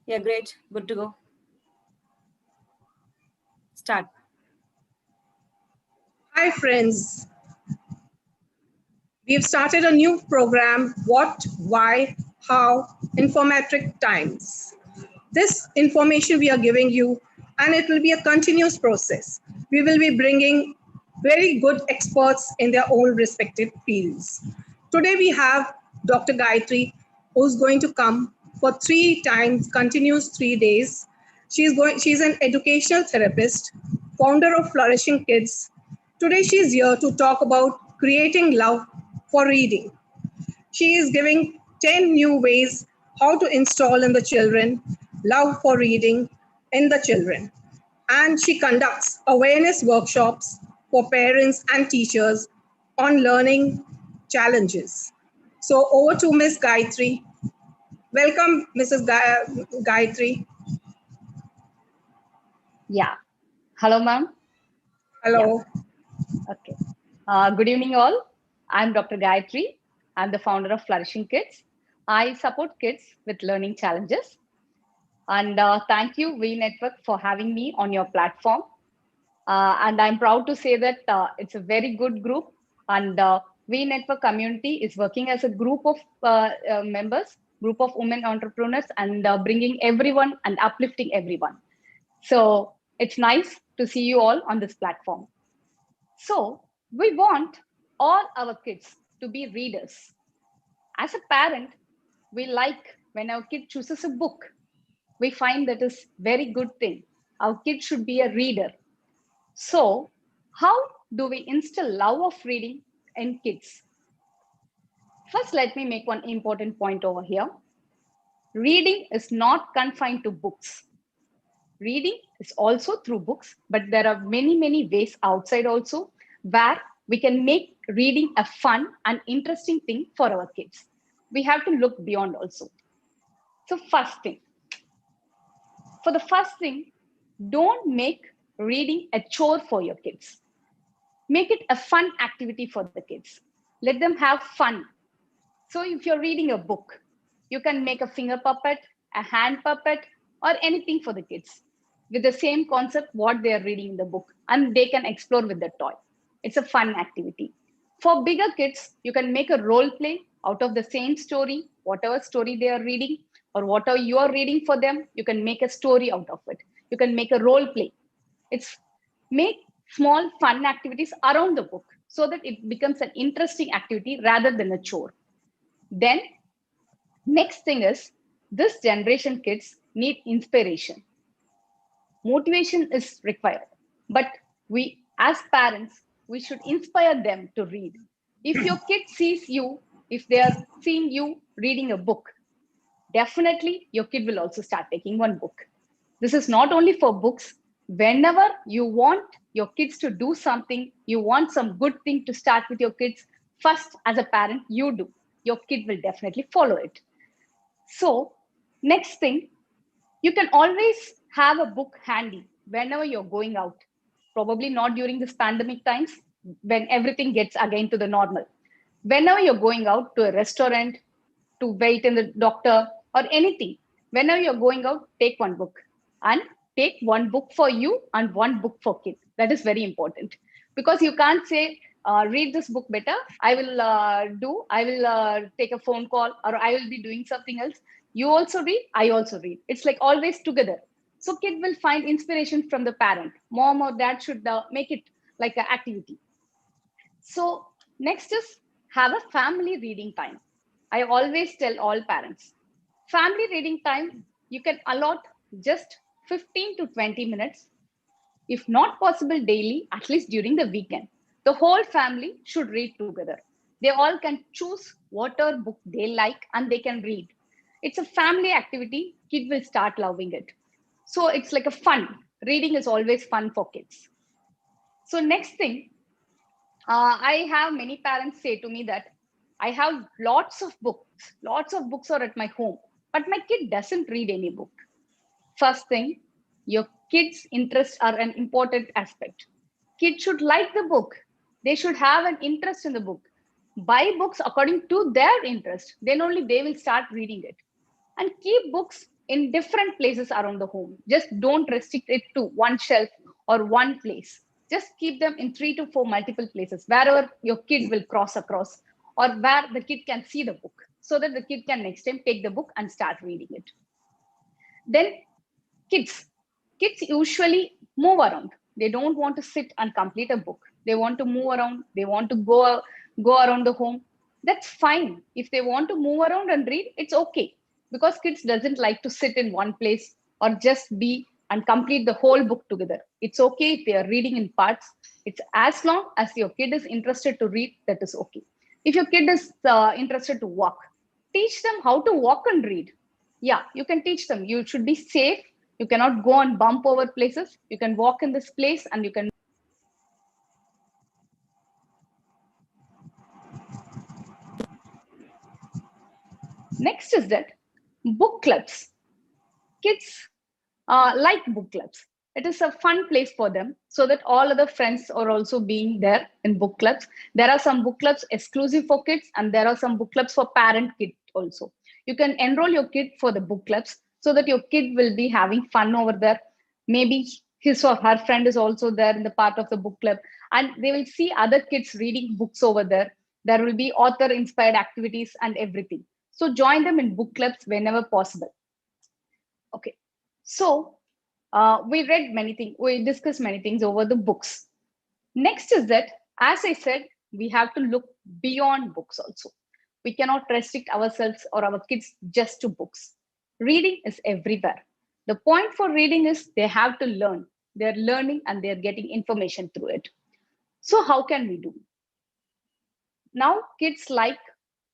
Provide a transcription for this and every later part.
Yeah, great. Good to go. Start. Hi, friends. We've started a new program, What, Why, How, Informatric Times. This information we are giving you, and it will be a continuous process. We will be bringing very good experts in their own respective fields. Today we have Dr. Gayatri, who's going to come for 3 times, continuous 3 days. She's an educational therapist, founder of Flourishing Kids. Today she's here to talk about creating love for reading. She is giving 10 new ways how to install in the children love for reading in the children. And she conducts awareness workshops for parents and teachers on learning challenges. So over to Ms. Gayatri. Welcome, Mrs. Gayatri. Yeah. Hello, ma'am. Hello. Yeah. Okay. Good evening, all. I'm Dr. Gayatri. I'm the founder of Flourishing Kids. I support kids with learning challenges. And thank you, We Network, for having me on your platform. And I'm proud to say that it's a very good group. And We Network community is working as a group of members, group of women entrepreneurs, and bringing everyone and uplifting everyone. So it's nice to see you all on this platform. So we want all our kids to be readers. As a parent, we like when our kid chooses a book. We find that is very good thing. Our kid should be a reader. So how do we instill love of reading in kids? First, let me make one important point over here. Reading is not confined to books. Reading is also through books, but there are many ways outside also where we can make reading a fun and interesting thing for our kids. We have to look beyond also. So first thing, for the first thing, don't make reading a chore for your kids. Make it a fun activity for the kids. Let them have fun. So if you're reading a book, you can make a finger puppet, a hand puppet, or anything for the kids with the same concept what they are reading in the book, and they can explore with the toy. It's a fun activity. For bigger kids, you can make a role play out of the same story, whatever story they are reading or whatever you are reading for them, you can make a story out of it. You can make a role play. It's make small fun activities around the book so that it becomes an interesting activity rather than a chore. Then next thing is this generation kids need inspiration. Motivation is required, but we as parents, we should inspire them to read. If your kid sees you, if they are seeing you reading a book, definitely your kid will also start taking one book. This is not only for books. Whenever you want your kids to do something, you want some good thing to start with your kids, first as a parent, you do. Your kid will definitely follow it. So next thing, you can always have a book handy whenever you're going out. Probably not during this pandemic times when everything gets again to the normal. Whenever you're going out to a restaurant, to wait in the doctor or anything, whenever you're going out, take one book and take one book for you and one book for kids. That is very important because you can't say, read this book better. I will take a phone call or I will be doing something else. You also read, I also read. It's like always together. So kid will find inspiration from the parent. Mom or dad should make it like an activity. So next is have a family reading time. I always tell all parents, family reading time, you can allot just 15 to 20 minutes. If not possible daily, at least during the weekend. The whole family should read together. They all can choose whatever book they like and they can read. It's a family activity. Kid will start loving it. So it's like a fun. Reading is always fun for kids. So next thing, I have many parents say to me that I have lots of books are at my home, but my kid doesn't read any book. First thing, your kids' interests are an important aspect. Kids should like the book. They should have an interest in the book. Buy books according to their interest. Then only they will start reading it. And keep books in different places around the home. Just don't restrict it to one shelf or one place. Just keep them in 3 to 4 multiple places, wherever your kid will cross across, or where the kid can see the book, so that the kid can next time take the book and start reading it. Then kids usually move around. They don't want to sit and complete a book. They want to move around. They want to go around the home. That's fine. If they want to move around and read, it's okay, because kids doesn't like to sit in one place or just be and complete the whole book together. It's okay if they are reading in parts. It's as long as your kid is interested to read, that is okay. If your kid is interested to walk, teach them how to walk and read. Yeah, you can teach them. You should be safe. You cannot go and bump over places. You can walk in this place and you can. Next is that book clubs. Kids like book clubs. It is a fun place for them, so that all other friends are also being there in book clubs. There are some book clubs exclusive for kids, and there are some book clubs for parent kid also. You can enroll your kid for the book clubs, so that your kid will be having fun over there. Maybe his or her friend is also there in the part of the book club, and they will see other kids reading books over there. There will be author inspired activities and everything. So join them in book clubs whenever possible. Okay, so we read many things, we discussed many things over the books. Next is that, as I said, we have to look beyond books also. We cannot restrict ourselves or our kids just to books. Reading is everywhere. The point for reading is they have to learn. They're learning and they're getting information through it. So how can we do? Now kids like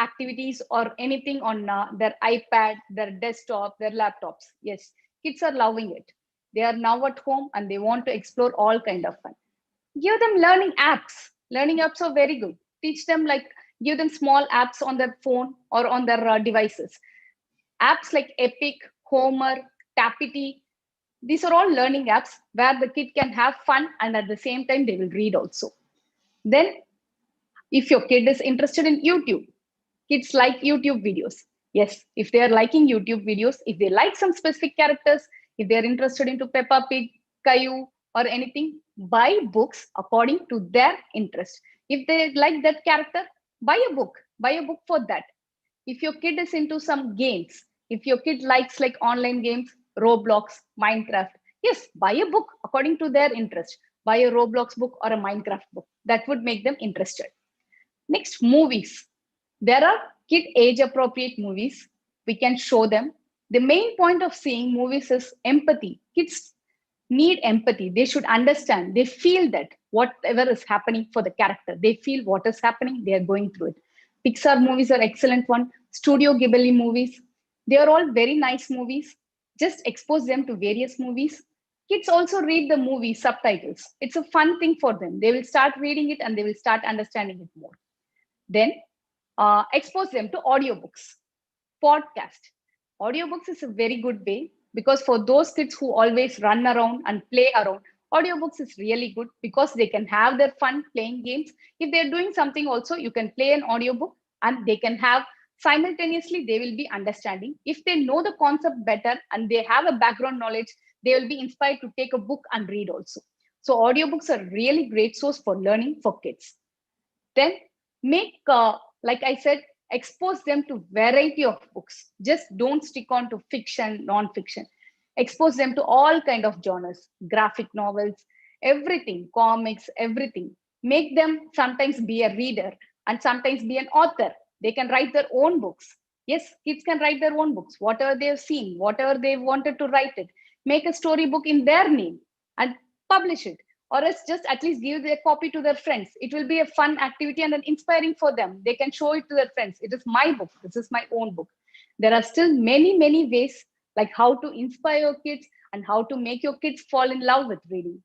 activities or anything on their iPad, their desktop, their laptops. Yes, kids are loving it. They are now at home and they want to explore all kind of fun. Give them learning apps. Learning apps are very good. Teach them, like, give them small apps on their phone or on their devices. Apps like Epic, Homer, Tapity. These are all learning apps where the kid can have fun and at the same time they will read also. Then if your kid is interested in YouTube, kids like YouTube videos. Yes, if they are liking YouTube videos, if they like some specific characters, if they are interested into Peppa Pig, Caillou, or anything, buy books according to their interest. If they like that character, buy a book for that. If your kid is into some games, if your kid likes like online games, Roblox, Minecraft, yes, buy a book according to their interest. Buy a Roblox book or a Minecraft book. That would make them interested. Next, movies. There are kid age appropriate movies. We can show them. The main point of seeing movies is empathy. Kids need empathy. They should understand. They feel that whatever is happening for the character, they feel what is happening. They are going through it. Pixar movies are excellent one. Studio Ghibli movies. They are all very nice movies. Just expose them to various movies. Kids also read the movie subtitles. It's a fun thing for them. They will start reading it and they will start understanding it more. Then expose them to audiobooks, podcast. Audiobooks is a very good way, because for those kids who always run around and play around, audiobooks is really good because they can have their fun playing games. If they're doing something also, you can play an audiobook and they can have simultaneously, they will be understanding. If they know the concept better and they have a background knowledge, they will be inspired to take a book and read also. So audiobooks are really great source for learning for kids. Then make, like I said, expose them to variety of books. Just don't stick on to fiction, non-fiction. Expose them to all kind of genres, graphic novels, everything, comics, everything. Make them sometimes be a reader and sometimes be an author. They can write their own books. Yes, kids can write their own books, whatever they've seen, whatever they wanted to write it. Make a storybook in their name and publish it. Or else just at least give their copy to their friends. It will be a fun activity and an inspiring for them. They can show it to their friends. It is my book. This is my own book. There are still many, many ways, like how to inspire your kids and how to make your kids fall in love with reading.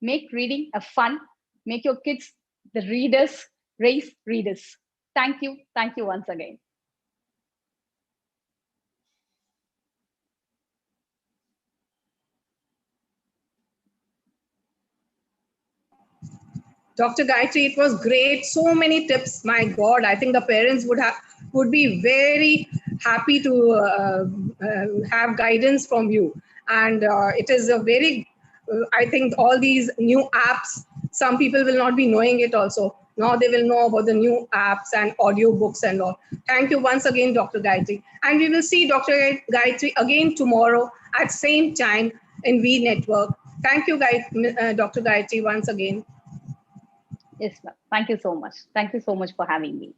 Make reading a fun. Make your kids the readers, raise readers. Thank you. Thank you once again. Dr. Gayatri, it was great. So many tips. My God, I think the parents would be very happy to have guidance from you. And it is a very, I think all these new apps, some people will not be knowing it also. Now they will know about the new apps and audio books and all. Thank you once again, Dr. Gayatri. And we will see Dr. Gayatri again tomorrow at same time in V Network. Thank you, Dr. Gayatri, once again. Yes, ma'am. Thank you so much. Thank you so much for having me.